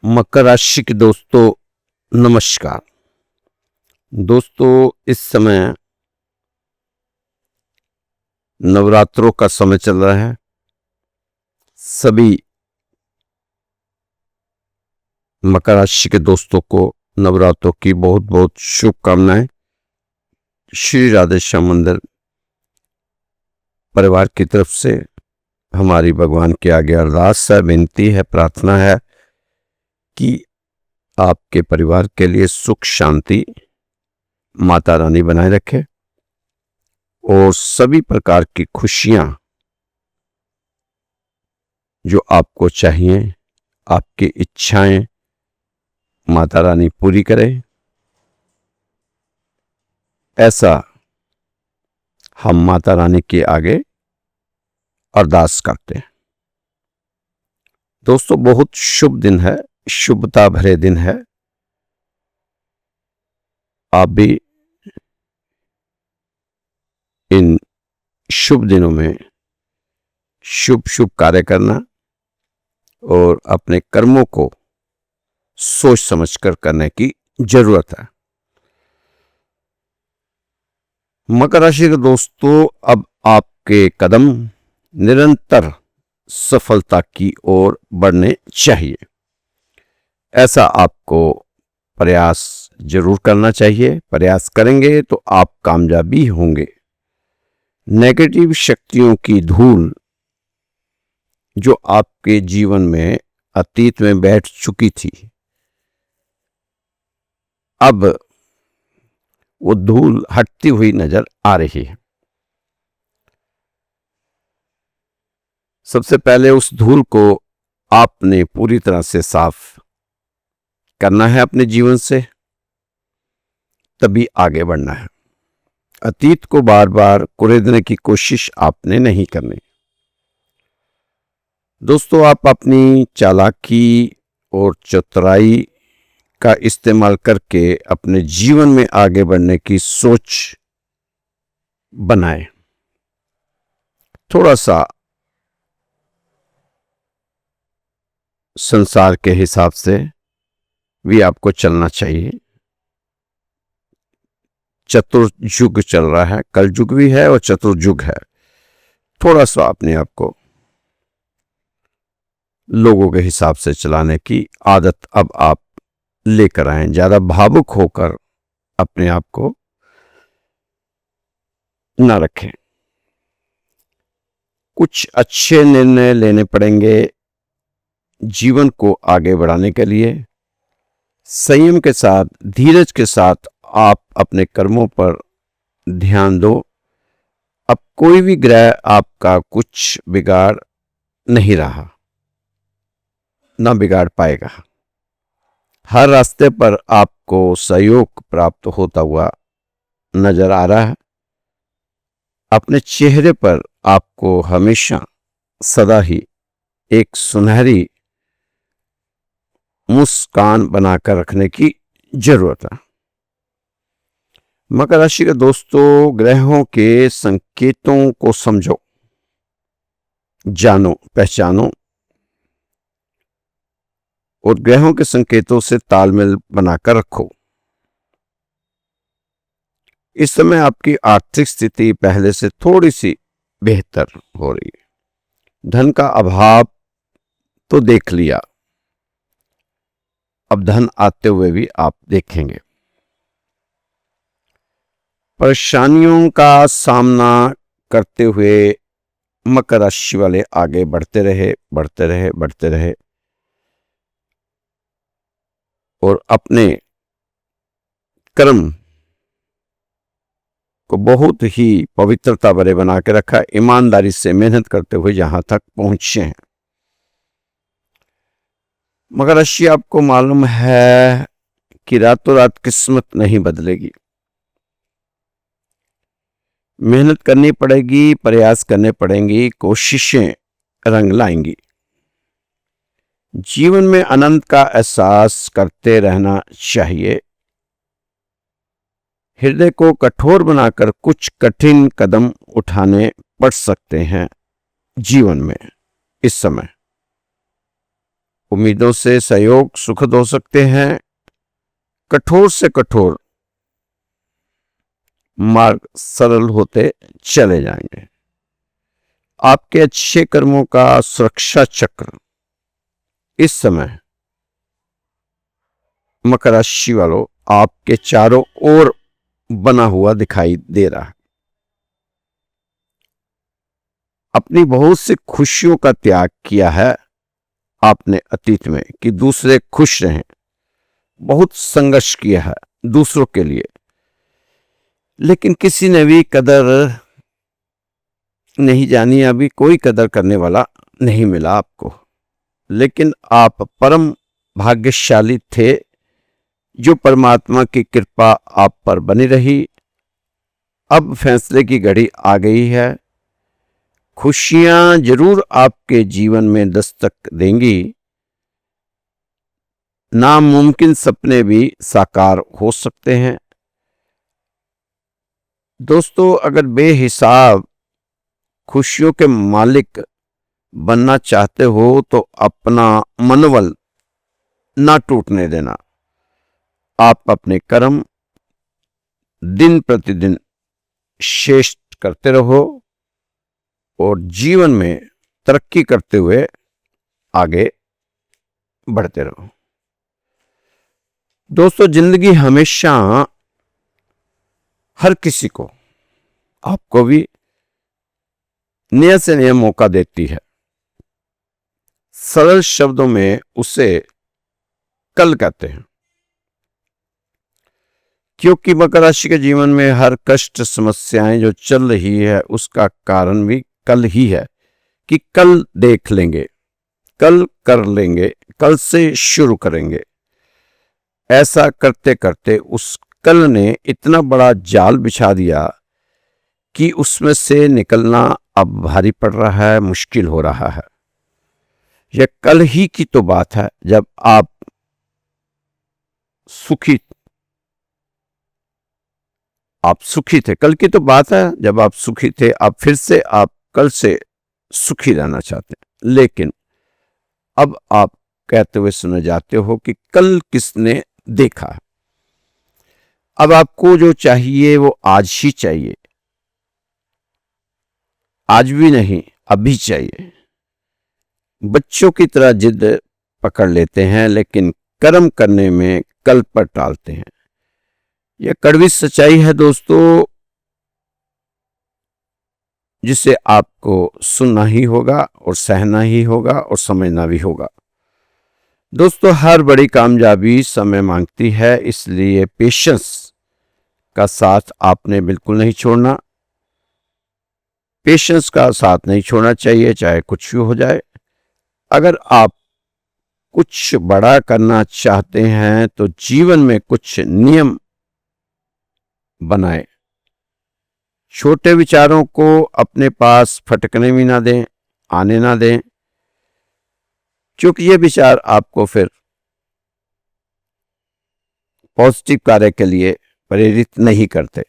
मकर राशि के दोस्तों नमस्कार। दोस्तों इस समय नवरात्रों का समय चल रहा है। सभी मकर राशि के दोस्तों को नवरात्रों की बहुत बहुत शुभकामनाएं। श्री राधे श्याम मंदिर परिवार की तरफ से हमारी भगवान के आगे अरदास है, विनती है, प्रार्थना है कि आपके परिवार के लिए सुख शांति माता रानी बनाए रखे और सभी प्रकार की खुशियां जो आपको चाहिए, आपकी इच्छाएं माता रानी पूरी करे, ऐसा हम माता रानी के आगे अरदास करते हैं। दोस्तों बहुत शुभ दिन है, शुभता भरे दिन है। आप भी इन शुभ दिनों में शुभ शुभ कार्य करना और अपने कर्मों को सोच समझकर करने की जरूरत है। मकर राशि के दोस्तों, अब आपके कदम निरंतर सफलता की ओर बढ़ने चाहिए। ऐसा आपको प्रयास जरूर करना चाहिए। प्रयास करेंगे तो आप कामयाबी होंगे। नेगेटिव शक्तियों की धूल जो आपके जीवन में अतीत में बैठ चुकी थी, अब वो धूल हटती हुई नजर आ रही है। सबसे पहले उस धूल को आपने पूरी तरह से साफ करना है अपने जीवन से, तभी आगे बढ़ना है। अतीत को बार बार कुरेदने की कोशिश आपने नहीं करनी। दोस्तों आप अपनी चालाकी और चतुराई का इस्तेमाल करके अपने जीवन में आगे बढ़ने की सोच बनाएं। थोड़ा सा संसार के हिसाब से भी आपको चलना चाहिए। चतुर्युग चल रहा है, कलयुग भी है और चतुर्युग है। थोड़ा सा अपने आप को लोगों के हिसाब से चलाने की आदत अब आप लेकर आए। ज्यादा भावुक होकर अपने आप को न रखें। कुछ अच्छे निर्णय लेने पड़ेंगे जीवन को आगे बढ़ाने के लिए। संयम के साथ, धीरज के साथ आप अपने कर्मों पर ध्यान दो। अब कोई भी ग्रह आपका कुछ बिगाड़ नहीं रहा, ना बिगाड़ पाएगा। हर रास्ते पर आपको सहयोग प्राप्त होता हुआ नजर आ रहा है। अपने चेहरे पर आपको हमेशा सदा ही एक सुनहरी मुस्कान बनाकर रखने की जरूरत है। मकर राशि के दोस्तों, ग्रहों के संकेतों को समझो, जानो, पहचानो और ग्रहों के संकेतों से तालमेल बनाकर रखो। इस समय आपकी आर्थिक स्थिति पहले से थोड़ी सी बेहतर हो रही है। धन का अभाव तो देख लिया, अब धन आते हुए भी आप देखेंगे। परेशानियों का सामना करते हुए मकर राशि वाले आगे बढ़ते रहे और अपने कर्म को बहुत ही पवित्रता भरे बना के रखा। ईमानदारी से मेहनत करते हुए यहां तक पहुंचे हैं। मकर राशि, आपको मालूम है कि रातों रात किस्मत नहीं बदलेगी। मेहनत करनी पड़ेगी, प्रयास करने पड़ेंगी, कोशिशें रंग लाएंगी। जीवन में आनंद का एहसास करते रहना चाहिए। हृदय को कठोर बनाकर कुछ कठिन कदम उठाने पड़ सकते हैं जीवन में इस समय। उम्मीदों से सहयोग सुखद हो सकते हैं। कठोर से कठोर मार्ग सरल होते चले जाएंगे। आपके अच्छे कर्मों का सुरक्षा चक्र इस समय मकर राशि वालों आपके चारों ओर बना हुआ दिखाई दे रहा है। अपनी बहुत सी खुशियों का त्याग किया है आपने अतीत में कि दूसरे खुश रहें। बहुत संघर्ष किया है दूसरों के लिए, लेकिन किसी ने भी कदर नहीं जानी। अभी कोई कदर करने वाला नहीं मिला आपको, लेकिन आप परम भाग्यशाली थे जो परमात्मा की कृपा आप पर बनी रही। अब फैसले की घड़ी आ गई है। खुशियां जरूर आपके जीवन में दस्तक देंगी। नामुमकिन सपने भी साकार हो सकते हैं। दोस्तों, अगर बेहिसाब खुशियों के मालिक बनना चाहते हो तो अपना मनोबल ना टूटने देना। आप अपने कर्म दिन प्रतिदिन श्रेष्ठ करते रहो और जीवन में तरक्की करते हुए आगे बढ़ते रहो। दोस्तों, जिंदगी हमेशा हर किसी को, आपको भी नया से नया मौका देती है। सरल शब्दों में उसे कल कहते हैं, क्योंकि मकर राशि के जीवन में हर कष्ट समस्याएं जो चल रही है उसका कारण भी कल ही है कि कल देख लेंगे, कल कर लेंगे, कल से शुरू करेंगे। ऐसा करते करते उस कल ने इतना बड़ा जाल बिछा दिया कि उसमें से निकलना अब भारी पड़ रहा है, मुश्किल हो रहा है। यह कल ही की तो बात है जब आप सुखी थे। कल की तो बात है जब आप सुखी थे। अब फिर से आप कल से सुखी रहना चाहते हैं, लेकिन अब आप कहते हुए सुने जाते हो कि कल किसने देखा। अब आपको जो चाहिए वो आज ही चाहिए, आज भी नहीं अभी चाहिए। बच्चों की तरह जिद पकड़ लेते हैं, लेकिन कर्म करने में कल पर टालते हैं। यह कड़वी सच्चाई है दोस्तों, जिसे आपको सुनना ही होगा और सहना ही होगा और समझना भी होगा। दोस्तों, हर बड़ी कामयाबी समय मांगती है, इसलिए पेशेंस का साथ आपने बिल्कुल नहीं छोड़ना। पेशेंस का साथ नहीं छोड़ना चाहिए, चाहे कुछ भी हो जाए। अगर आप कुछ बड़ा करना चाहते हैं तो जीवन में कुछ नियम बनाएं। छोटे विचारों को अपने पास फटकने भी ना दें, आने ना दें, क्योंकि ये विचार आपको फिर पॉजिटिव कार्य के लिए प्रेरित नहीं करते।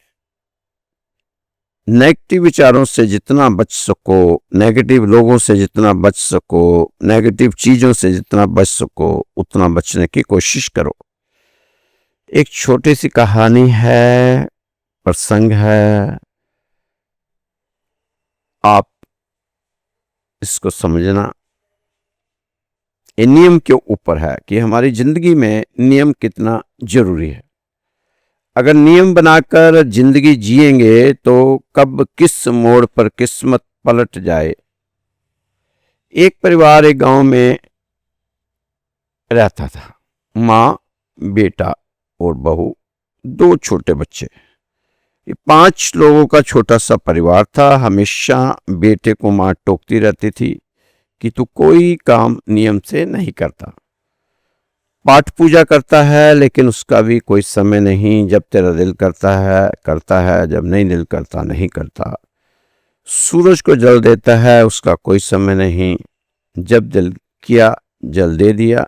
नेगेटिव विचारों से जितना बच सको, नेगेटिव लोगों से जितना बच सको, नेगेटिव चीजों से जितना बच सको, उतना बचने की कोशिश करो। एक छोटी सी कहानी है, प्रसंग है, आप इसको समझना। ये नियम के ऊपर है कि हमारी जिंदगी में नियम कितना जरूरी है। अगर नियम बनाकर जिंदगी जिएंगे तो कब किस मोड़ पर किस्मत पलट जाए। एक परिवार एक गांव में रहता था। माँ, बेटा और बहू, 2 छोटे बच्चे। ये 5 लोगों का छोटा सा परिवार था। हमेशा बेटे को माँ टोकती रहती थी कि तू कोई काम नियम से नहीं करता। पाठ पूजा करता है, लेकिन उसका भी कोई समय नहीं। जब तेरा दिल करता है, जब नहीं दिल करता नहीं करता। सूरज को जल देता है, उसका कोई समय नहीं। जब दिल किया जल दे दिया।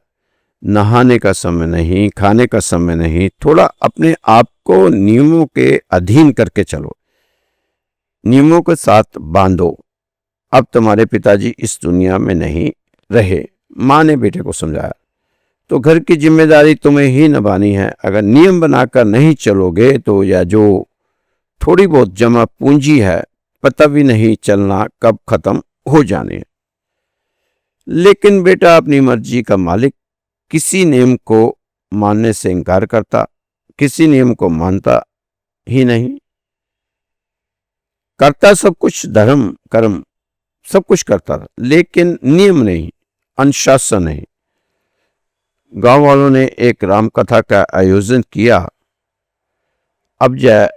नहाने का समय नहीं, खाने का समय नहीं। थोड़ा अपने आप को नियमों के अधीन करके चलो, नियमों के साथ बांधो। अब तुम्हारे पिताजी इस दुनिया में नहीं रहे, माँ ने बेटे को समझाया, तो घर की जिम्मेदारी तुम्हें ही निभानी है। अगर नियम बनाकर नहीं चलोगे तो यह जो थोड़ी बहुत जमा पूंजी है पता भी नहीं चलना कब खत्म हो जाने है। लेकिन बेटा अपनी मर्जी का मालिक, किसी नियम को मानने से इनकार करता, किसी नियम को मानता ही नहीं। करता सब कुछ, धर्म कर्म सब कुछ करता था, लेकिन नियम नहीं, अनुशासन नहीं। गांव वालों ने एक राम कथा का आयोजन किया। अब जय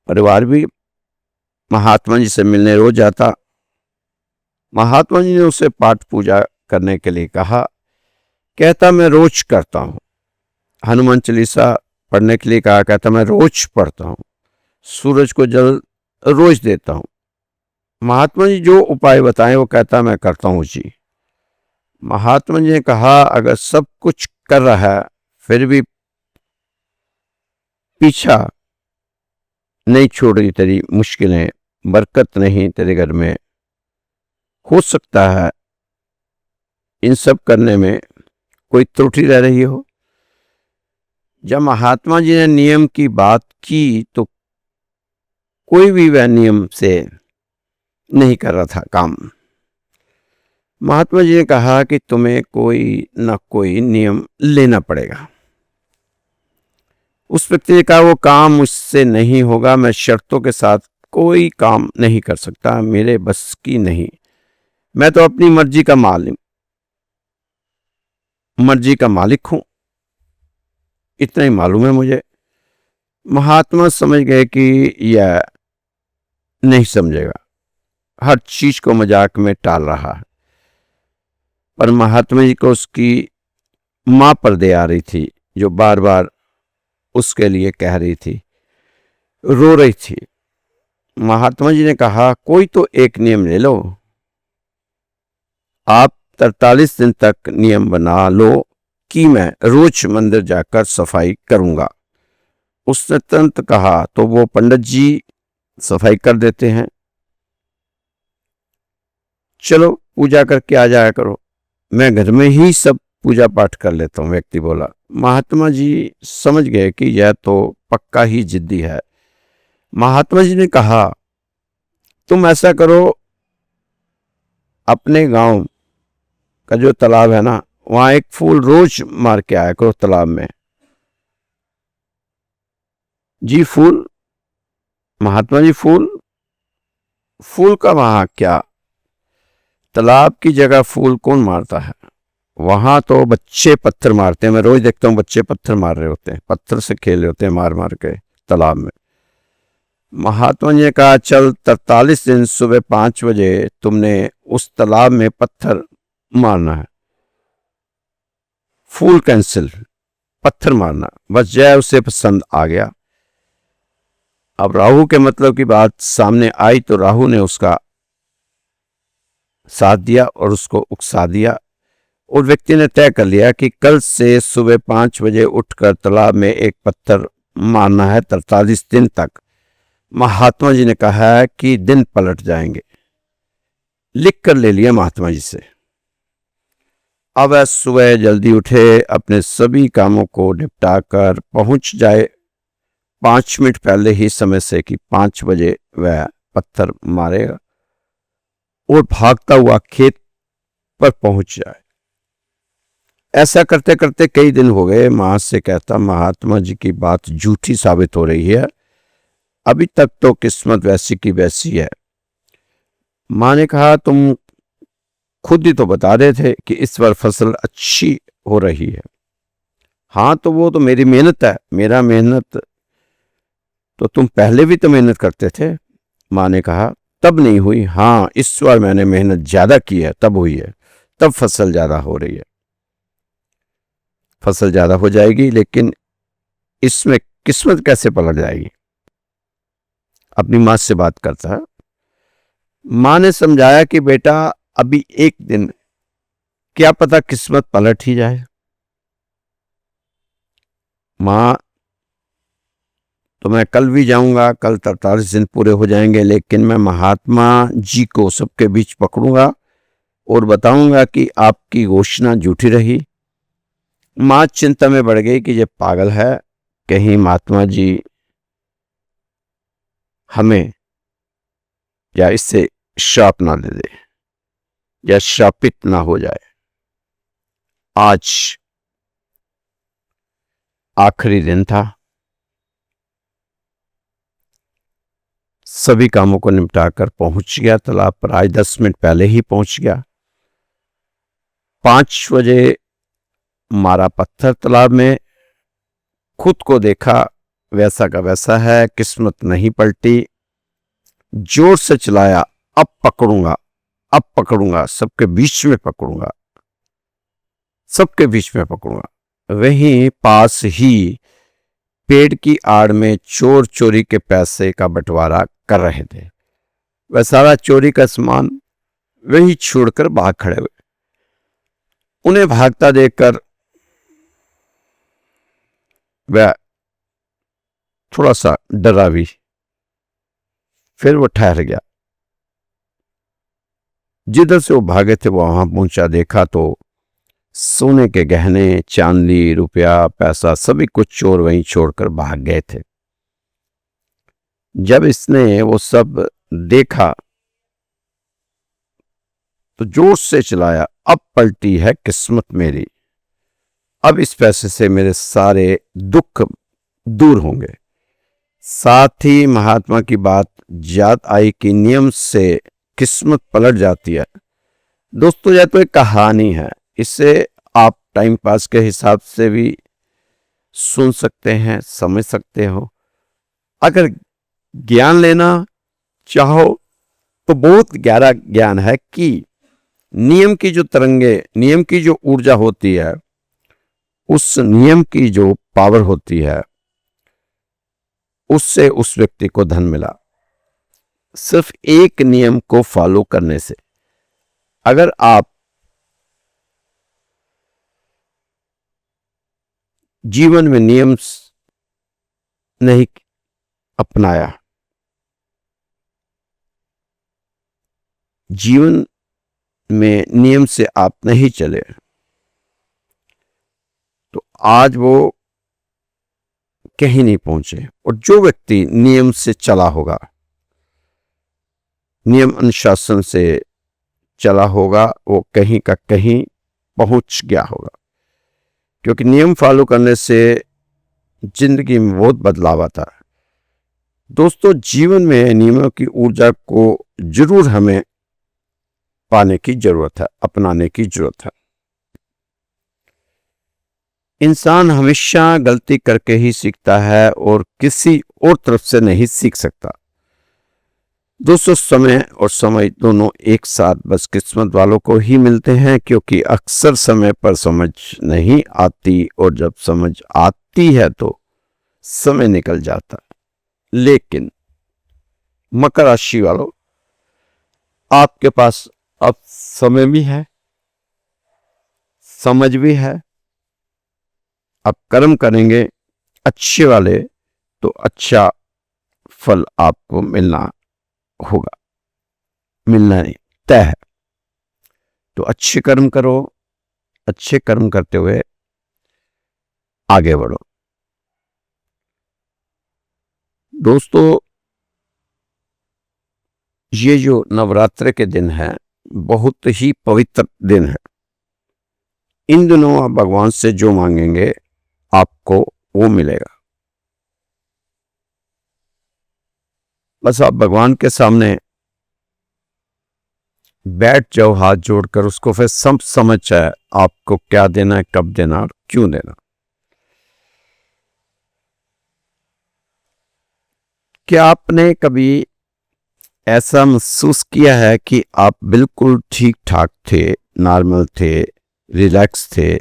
परिवार भी महात्मा जी से मिलने रोज जाता। महात्मा जी ने उसे पाठ पूजा करने के लिए कहा। कहता मैं रोज करता हूँ। हनुमान चालीसा पढ़ने के लिए कहा। कहता मैं रोज पढ़ता हूँ। सूरज को जल रोज देता हूँ। महात्मा जी जो उपाय बताएं वो कहता मैं करता हूँ जी। महात्मा जी ने कहा अगर सब कुछ कर रहा है फिर भी पीछा नहीं छोड़ रही तेरी मुश्किलें, बरकत नहीं तेरे घर में, हो सकता है इन सब करने में कोई त्रुटि रह रही हो। जब महात्मा जी ने नियम की बात की तो कोई भी वह नियम से नहीं कर रहा था काम। महात्मा जी ने कहा कि तुम्हें कोई न कोई नियम लेना पड़ेगा। उस व्यक्ति ने कहा वो काम मुझसे नहीं होगा, मैं शर्तों के साथ कोई काम नहीं कर सकता, मेरे बस की नहीं। मैं तो अपनी मर्जी का मालिक हूं, इतना ही मालूम है मुझे। महात्मा समझ गए कि यह नहीं समझेगा, हर चीज को मजाक में टाल रहा है। पर महात्मा जी को उसकी मां पर दे आ रही थी, जो बार बार उसके लिए कह रही थी, रो रही थी। महात्मा जी ने कहा कोई तो एक नियम ले लो। आप 43 दिन तक नियम बना लो कि मैं रोज मंदिर जाकर सफाई करूंगा। उसने तुरंत कहा तो वो पंडित जी सफाई कर देते हैं, चलो पूजा करके आ जाया करो, मैं घर में ही सब पूजा पाठ कर लेता हूं। व्यक्ति बोला। महात्मा जी समझ गए कि यह तो पक्का ही जिद्दी है। महात्मा जी ने कहा तुम ऐसा करो, अपने गांव का जो तालाब है ना, वहां एक फूल रोज मार के आया करो तालाब में। जी फूल? महात्मा जी फूल का वहां क्या, तालाब की जगह फूल कौन मारता है? वहां तो बच्चे पत्थर मारते हैं, मैं रोज देखता हूं बच्चे पत्थर मार रहे होते हैं, पत्थर से खेल रहे होते हैं मार मार के तालाब में। महात्मा जी ने कहा चल 43 दिन सुबह 5 बजे तुमने उस तालाब में पत्थर मारना है। फूल कैंसिल, पत्थर मारना बस। जय उसे पसंद आ गया। अब राहु के मतलब की बात सामने आई तो राहु ने उसका साथ दिया और उसको उकसा दिया। और व्यक्ति ने तय कर लिया कि कल से सुबह 5 बजे उठकर तालाब में एक पत्थर मारना है 43 दिन तक। महात्मा जी ने कहा है कि दिन पलट जाएंगे, लिख कर ले लिया महात्मा जी से। अब वह सुबह जल्दी उठे, अपने सभी कामों को निपटा कर पहुंच जाए 5 मिनट पहले ही समय से कि 5 बजे वह पत्थर मारेगा और भागता हुआ खेत पर पहुंच जाए। ऐसा करते करते कई दिन हो गए। मां से कहता महात्मा जी की बात झूठी साबित हो रही है, अभी तक तो किस्मत वैसी की वैसी है। मां ने कहा तुम खुद ही तो बता रहे थे कि इस बार फसल अच्छी हो रही है। हाँ तो वो तो मेरी मेहनत है, मेरा मेहनत तो तुम पहले भी तो मेहनत करते थे। मां ने कहा तब नहीं हुई, हाँ इस बार मैंने मेहनत ज्यादा की है तब हुई है, तब फसल ज्यादा हो रही है। फसल ज्यादा हो जाएगी लेकिन इसमें किस्मत कैसे पलट जाएगी? अपनी मां से बात करता है। मां ने समझाया कि बेटा अभी एक दिन, क्या पता किस्मत पलट ही जाए। मां तो मैं कल भी जाऊंगा, कल 43 दिन पूरे हो जाएंगे, लेकिन मैं महात्मा जी को सबके बीच पकड़ूंगा और बताऊंगा कि आपकी घोषणा झूठी रही। माँ चिंता में बढ़ गई कि ये पागल है, कहीं महात्मा जी हमें या इससे श्राप ना दे दे या श्रापित ना हो जाए। आज आखिरी दिन था, सभी कामों को निपटाकर पहुंच गया तालाब पर। आज 10 मिनट पहले ही पहुंच गया। 5 बजे मारा पत्थर तालाब में, खुद को देखा वैसा का वैसा है, किस्मत नहीं पलटी। जोर से चिल्लाया, अब पकड़ूंगा, अब पकड़ूंगा, सबके बीच में पकड़ूंगा, सबके बीच में पकड़ूंगा। वहीं पास ही पेड़ की आड़ में चोर चोरी के पैसे का बंटवारा कर रहे थे। वह सारा चोरी का सामान वही छोड़कर भाग खड़े हुए। उन्हें भागता देखकर वह थोड़ा सा डरा भी, फिर वो ठहर गया। जिधर से वो भागे थे वो वहां पहुंचा, देखा तो सोने के गहने, चांदी, रुपया, पैसा सभी कुछ चोर वहीं छोड़कर भाग गए थे। जब इसने वो सब देखा तो जोर से चिल्लाया, अब पलटी है किस्मत मेरी, अब इस पैसे से मेरे सारे दुख दूर होंगे। साथ ही महात्मा की बात याद आई कि नियम से किस्मत पलट जाती है। दोस्तों, यह तो एक कहानी है, इसे आप टाइम पास के हिसाब से भी सुन सकते हैं, समझ सकते हो। अगर ज्ञान लेना चाहो तो बहुत गहरा ज्ञान है कि नियम की जो तरंगे, नियम की जो ऊर्जा होती है, उस नियम की जो पावर होती है, उससे उस व्यक्ति को धन मिला। सिर्फ एक नियम को फॉलो करने से। अगर आप जीवन में नियम नहीं अपनाया, जीवन में नियम से आप नहीं चले, तो आज वो कहीं नहीं पहुंचे। और जो व्यक्ति नियम से चला होगा, नियम अनुशासन से चला होगा, वो कहीं का कहीं पहुंच गया होगा। क्योंकि नियम फॉलो करने से जिंदगी में बहुत बदलाव आता है। दोस्तों, जीवन में नियमों की ऊर्जा को जरूर हमें पाने की जरूरत है, अपनाने की जरूरत है। इंसान हमेशा गलती करके ही सीखता है और किसी और तरफ से नहीं सीख सकता। दोस्तों, समय और समय दोनों एक साथ बस किस्मत वालों को ही मिलते हैं, क्योंकि अक्सर समय पर समझ नहीं आती और जब समझ आती है तो समय निकल जाता है। लेकिन मकर राशि वालों, आपके पास अब समय भी है, समझ भी है। आप कर्म करेंगे अच्छे वाले तो अच्छा फल आपको मिलना होगा, मिलना नहीं तय है। तो अच्छे कर्म करो, अच्छे कर्म करते हुए आगे बढ़ो। दोस्तों, ये जो नवरात्र के दिन है, बहुत ही पवित्र दिन है। इन दिनों आप भगवान से जो मांगेंगे आपको वो मिलेगा। बस आप भगवान के सामने बैठ जाओ हाथ जोड़कर, उसको फिर सब समझ जाए आपको क्या देना है, कब देना और क्यों देना। क्या आपने कभी ऐसा महसूस किया है कि आप बिल्कुल ठीक ठाक थे, नॉर्मल थे, रिलैक्स थे,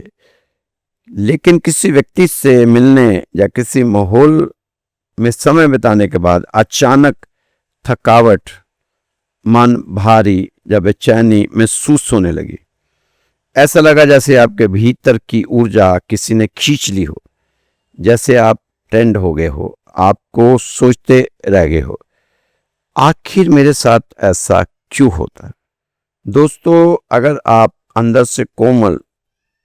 लेकिन किसी व्यक्ति से मिलने या किसी माहौल में समय बिताने के बाद अचानक थकावट, मन भारी या बेचैनी महसूस होने लगी? ऐसा लगा जैसे आपके भीतर की ऊर्जा किसी ने खींच ली हो, जैसे आप टेंड हो गए हो, आपको सोचते रह गए हो, आखिर मेरे साथ ऐसा क्यों होता है? दोस्तों, अगर आप अंदर से कोमल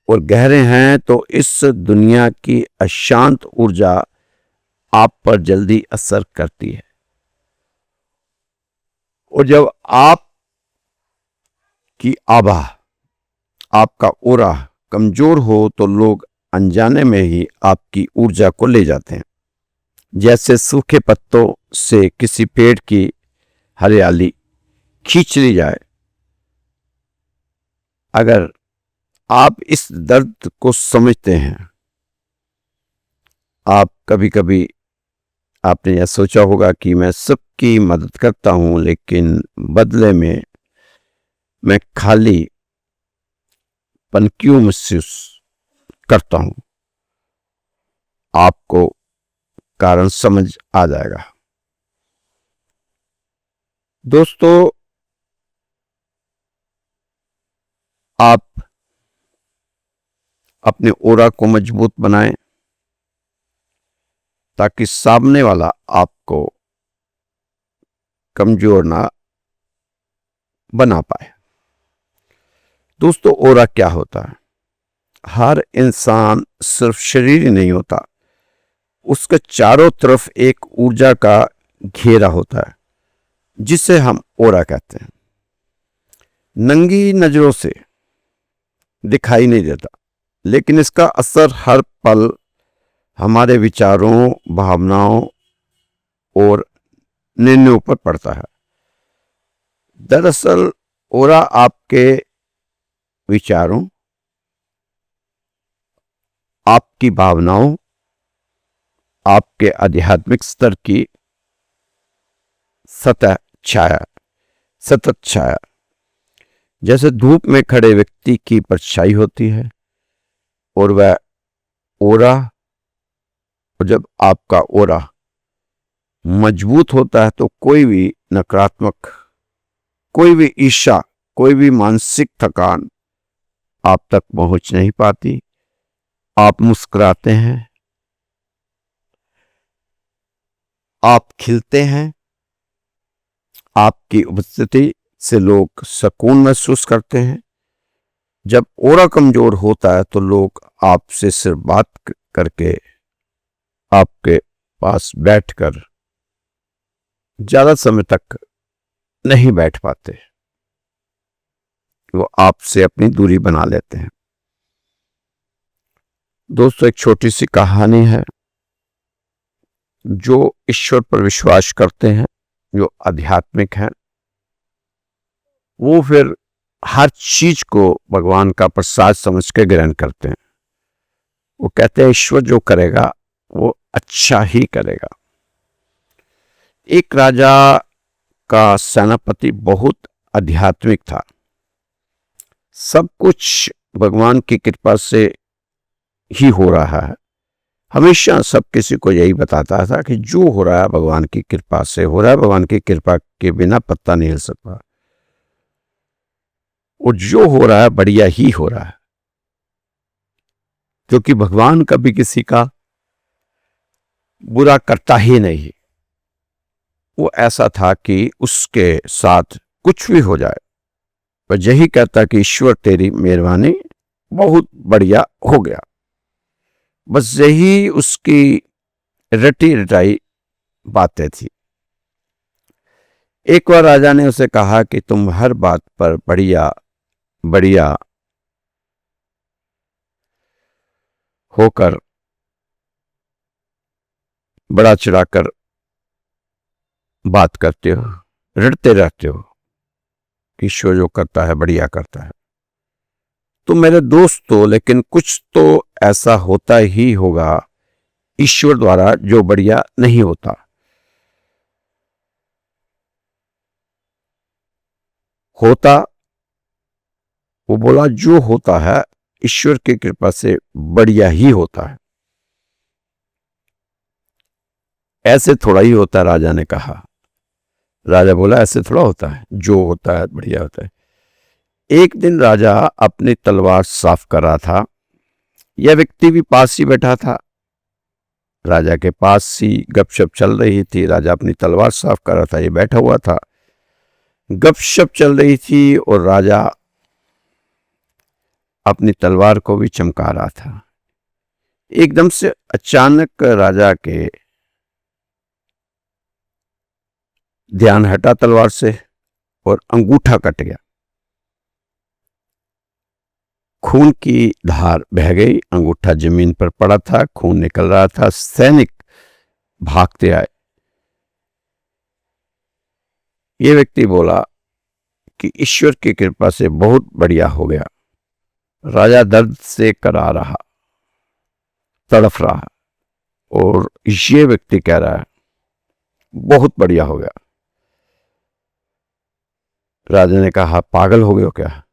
और गहरे हैं तो इस दुनिया की अशांत ऊर्जा आप पर जल्दी असर करती है। और जब आप की आभा, आपका ओरा कमजोर हो तो लोग अनजाने में ही आपकी ऊर्जा को ले जाते हैं। जैसे सूखे पत्तों से किसी पेड़ की हरियाली खींच ली जाए। अगर आप इस दर्द को समझते हैं, आप कभी कभी आपने यह सोचा होगा कि मैं सबकी मदद करता हूं लेकिन बदले में मैं खाली पन क्यों महसूस करता हूं। आपको कारण समझ आ जाएगा। दोस्तों, आप अपने ओरा को मजबूत बनाएं ताकि सामने वाला आपको कमजोर ना बना पाए। दोस्तों, ओरा क्या होता है? हर इंसान सिर्फ शरीर ही नहीं होता, उसके चारों तरफ एक ऊर्जा का घेरा होता है जिसे हम ओरा कहते हैं। नंगी नजरों से दिखाई नहीं देता, लेकिन इसका असर हर पल हमारे विचारों, भावनाओं और निर्णयों पर पड़ता है। दरअसल ओरा आपके विचारों, आपकी भावनाओं, आपके आध्यात्मिक स्तर की सतत छाया जैसे धूप में खड़े व्यक्ति की परछाई होती है। और वह ओरा, जब आपका ओरा मजबूत होता है तो कोई भी नकारात्मक, कोई भी ईर्ष्या, कोई भी मानसिक थकान आप तक पहुंच नहीं पाती। आप मुस्कुराते हैं, आप खिलते हैं, आपकी उपस्थिति से लोग सुकून महसूस करते हैं। जब ओरा कमजोर होता है तो लोग आपसे सिर्फ बात करके, आपके पास बैठकर ज्यादा समय तक नहीं बैठ पाते, वो आपसे अपनी दूरी बना लेते हैं। दोस्तों, एक छोटी सी कहानी है। जो ईश्वर पर विश्वास करते हैं, जो आध्यात्मिक हैं, वो फिर हर चीज को भगवान का प्रसाद समझ के ग्रहण करते हैं। वो कहते हैं ईश्वर जो करेगा वो अच्छा ही करेगा। एक राजा का सेनापति बहुत आध्यात्मिक था। सब कुछ भगवान की कृपा से ही हो रहा है। हमेशा सब किसी को यही बताता था कि जो हो रहा है भगवान की कृपा से हो रहा है, भगवान की कृपा के बिना पत्ता नहीं हिल सकता, और जो हो रहा है बढ़िया ही हो रहा है, क्योंकि भगवान कभी किसी का बुरा करता ही नहीं। वो ऐसा था कि उसके साथ कुछ भी हो जाए, पर यही कहता कि ईश्वर तेरी मेहरबानी बहुत बढ़िया हो गया। बस यही उसकी रटी रटाई बातें थी। एक बार राजा ने उसे कहा कि तुम हर बात पर बढ़िया बढ़िया होकर, बड़ा चढ़ाकर बात करते हो, रटते रहते हो। ईश्वर जो करता है बढ़िया करता है। तुम मेरे दोस्त हो, लेकिन कुछ तो ऐसा होता ही होगा ईश्वर द्वारा जो बढ़िया नहीं होता। वो बोला जो होता है ईश्वर की कृपा से बढ़िया ही होता है। ऐसे थोड़ा ही होता है, राजा ने कहा। राजा बोला ऐसे थोड़ा होता है, जो होता है बढ़िया होता है। एक दिन राजा अपनी तलवार साफ कर रहा था। यह व्यक्ति भी पास ही बैठा था। राजा के पास ही गपशप चल रही थी। राजा अपनी तलवार साफ कर रहा था, ये बैठा हुआ था। गपशप चल रही थी और राजा अपनी तलवार को भी चमका रहा था। एकदम से अचानक राजा के ध्यान हटा तलवार से और अंगूठा कट गया। खून की धार बह गई, अंगूठा जमीन पर पड़ा था, खून निकल रहा था। सैनिक भागते आए। ये व्यक्ति बोला कि ईश्वर की कृपा से बहुत बढ़िया हो गया। राजा दर्द से करा रहा, तड़फ रहा, और ये व्यक्ति कह रहा है बहुत बढ़िया हो गया। राजा ने कहा पागल हो गए हो क्या,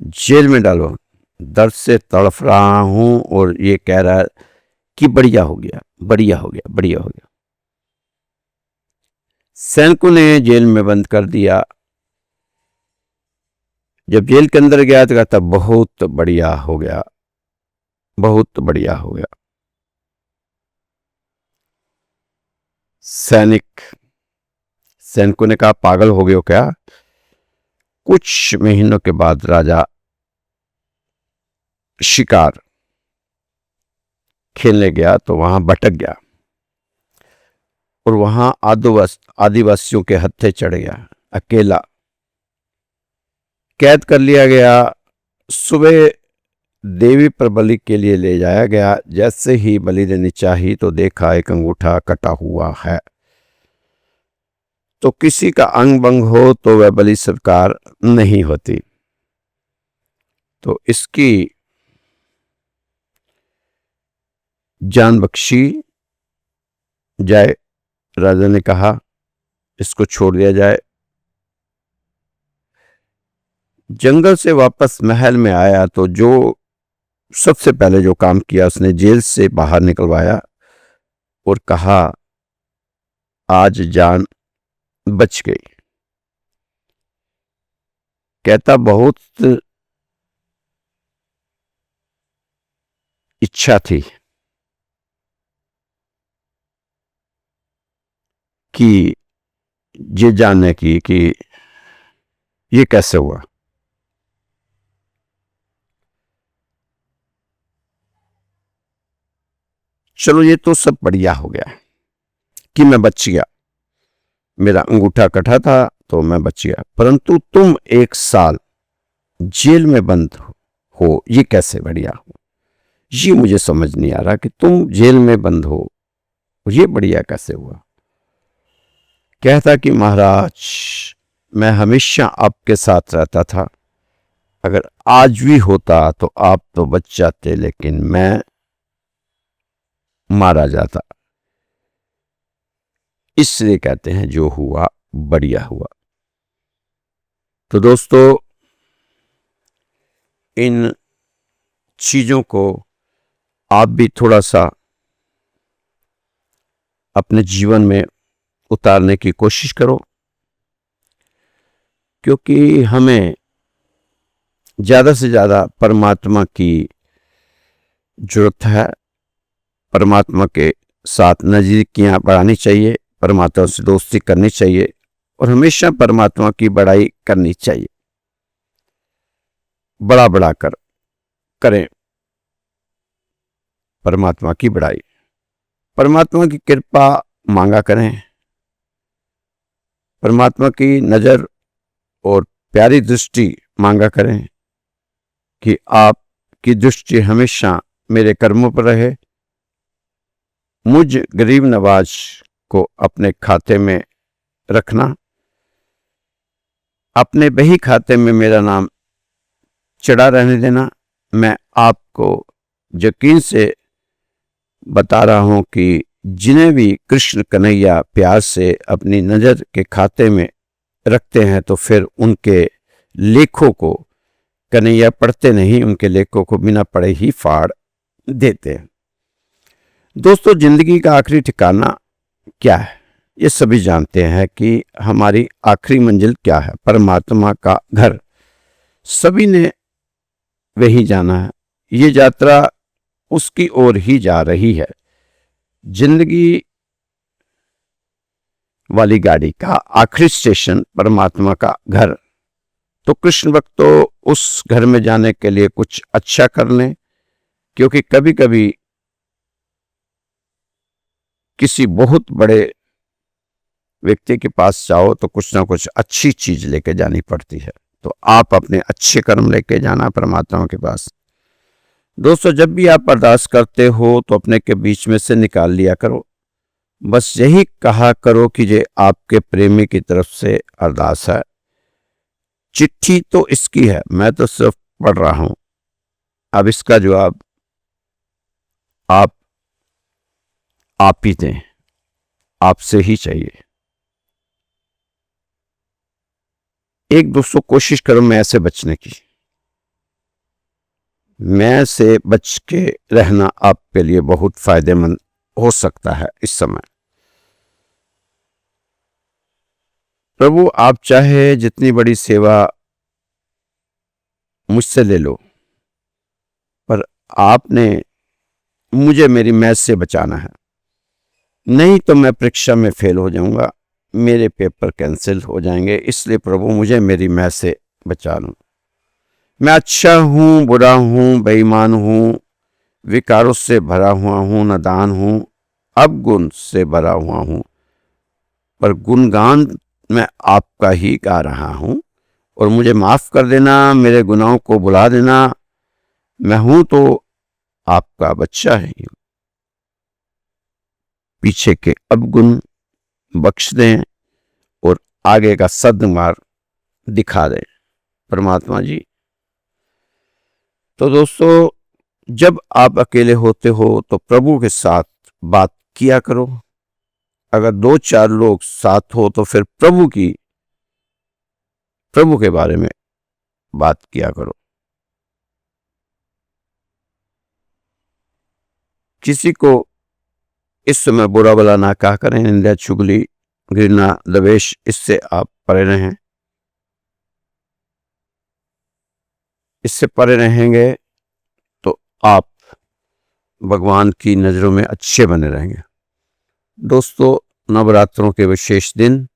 जेल में डालो। दर्द से तड़फ रहा हूं और ये कह रहा है कि बढ़िया हो गया, बढ़िया हो गया, बढ़िया हो गया। सैनिकों ने जेल में बंद कर दिया। जब जेल के अंदर गया तो कहता बहुत बढ़िया हो गया, बहुत बढ़िया हो गया। सैनिकों ने कहा पागल हो गए हो क्या। कुछ महीनों के बाद राजा शिकार खेलने गया तो वहां भटक गया और वहां आदिवासियों के हत्थे चढ़ गया। अकेला कैद कर लिया गया। सुबह देवी पर बलि के लिए ले जाया गया। जैसे ही बलि देनी चाहिए तो देखा एक अंगूठा कटा हुआ है। तो किसी का अंग भंग हो तो वह बलि स्वीकार नहीं होती। तो इसकी जान बख्शी जाए। राजा ने कहा इसको छोड़ दिया जाए। जंगल से वापस महल में आया तो जो सबसे पहले जो काम किया उसने जेल से बाहर निकलवाया और कहा आज जान बच गई। कहता बहुत इच्छा थी कि ये जानने की कि ये कैसे हुआ। चलो ये तो सब बढ़िया हो गया कि मैं बच गया, मेरा अंगूठा कटा था तो मैं बच गया, परंतु तुम 1 साल जेल में बंद हो ये कैसे बढ़िया हो। ये मुझे समझ नहीं आ रहा कि तुम जेल में बंद हो, ये बढ़िया कैसे हुआ। कहता कि महाराज मैं हमेशा आपके साथ रहता था, अगर आज भी होता तो आप तो बच जाते, लेकिन मैं मारा जाता। इसलिए कहते हैं जो हुआ बढ़िया हुआ। तो दोस्तों इन चीजों को आप भी थोड़ा सा अपने जीवन में उतारने की कोशिश करो, क्योंकि हमें ज्यादा से ज्यादा परमात्मा की जरूरत है। परमात्मा के साथ नजदीकियां बढ़ानी चाहिए, परमात्मा से दोस्ती करनी चाहिए और हमेशा परमात्मा की बड़ाई करनी चाहिए। बड़ा बड़ा करें परमात्मा की बड़ाई, परमात्मा की कृपा मांगा करें, परमात्मा की नजर और प्यारी दृष्टि मांगा करें कि आपकी दृष्टि हमेशा मेरे कर्मों पर रहे। मुझ गरीब नवाज को अपने खाते में रखना, अपने बही खाते में मेरा नाम चढ़ा रहने देना। मैं आपको यकीन से बता रहा हूं कि जिन्हें भी कृष्ण कन्हैया प्यार से अपनी नजर के खाते में रखते हैं तो फिर उनके लेखों को कन्हैया पढ़ते नहीं, उनके लेखों को बिना पढ़े ही फाड़ देते हैं। दोस्तों जिंदगी का आखिरी ठिकाना क्या है ये सभी जानते हैं कि हमारी आखिरी मंजिल क्या है, परमात्मा का घर। सभी ने वही जाना है, ये यात्रा उसकी ओर ही जा रही है। जिंदगी वाली गाड़ी का आखिरी स्टेशन परमात्मा का घर। तो कृष्ण भक्त तो उस घर में जाने के लिए कुछ अच्छा कर लें, क्योंकि कभी कभी किसी बहुत बड़े व्यक्ति के पास जाओ तो कुछ ना कुछ अच्छी चीज लेके जानी पड़ती है। तो आप अपने अच्छे कर्म लेके जाना परमात्मा के पास। दोस्तों, जब भी आप अरदास करते हो तो अपने के बीच में से निकाल लिया करो। बस यही कहा करो कि ये आपके प्रेमी की तरफ से अरदास है। चिट्ठी तो इसकी है, मैं तो सिर्फ पढ़ रहा हूं। अब इसका जवाब आप ही दें, आपसे ही चाहिए। एक दोस्तों, कोशिश करो मैं से बचने की। मैं से बच के रहना आपके लिए बहुत फायदेमंद हो सकता है इस समय। प्रभु, आप चाहे जितनी बड़ी सेवा मुझसे ले लो, पर आपने मुझे मेरी मैथ से बचाना है। नहीं तो मैं परीक्षा में फेल हो जाऊंगा, मेरे पेपर कैंसिल हो जाएंगे। इसलिए प्रभु, मुझे मेरी मैथ से बचा लो। मैं अच्छा हूं, बुरा हूं, बेईमान हूं, विकारों से भरा हुआ हूं, नादान हूं, अवगुण से भरा हुआ हूं, पर गुणगान मैं आपका ही गा रहा हूं। और मुझे माफ कर देना, मेरे गुनाहों को बुला देना। मैं हूं तो आपका बच्चा है। पीछे के अवगुण बख्श दें और आगे का सद्मार्ग दिखा दें परमात्मा जी। तो दोस्तों, जब आप अकेले होते हो तो प्रभु के साथ बात किया करो। अगर 2-4 लोग साथ हो तो फिर प्रभु के बारे में बात किया करो। किसी को इस समय बुरा भला ना कहा करें। निंदा, चुगली, घृणा, द्वेष, इससे आप परे रहें। इससे परे रहेंगे तो आप भगवान की नजरों में अच्छे बने रहेंगे। दोस्तों, नवरात्रों के विशेष दिन,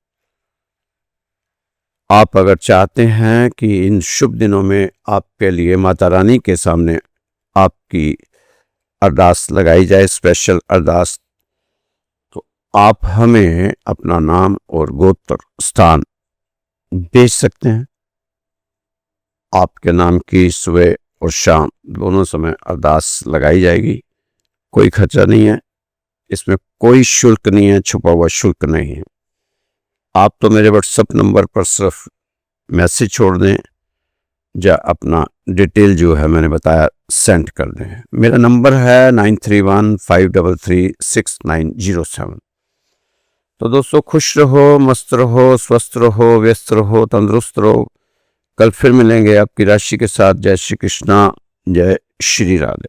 आप अगर चाहते हैं कि इन शुभ दिनों में आपके लिए माता रानी के सामने आपकी अरदास लगाई जाए, स्पेशल अरदास, तो आप हमें अपना नाम और गोत्र स्थान भेज सकते हैं। आपके नाम की सुबह और शाम दोनों समय अरदास लगाई जाएगी। कोई खर्चा नहीं है, इसमें कोई शुल्क नहीं है, छुपा हुआ शुल्क नहीं है। आप तो मेरे व्हाट्सएप नंबर पर सिर्फ मैसेज छोड़ दें या अपना डिटेल जो है मैंने बताया सेंड कर दें। मेरा नंबर है 9315336907। तो दोस्तों, खुश रहो, मस्त रहो, स्वस्थ रहो, व्यस्त रहो, तंदुरुस्त रहो। कल फिर मिलेंगे आपकी राशि के साथ। जय श्री कृष्णा, जय श्री राधे।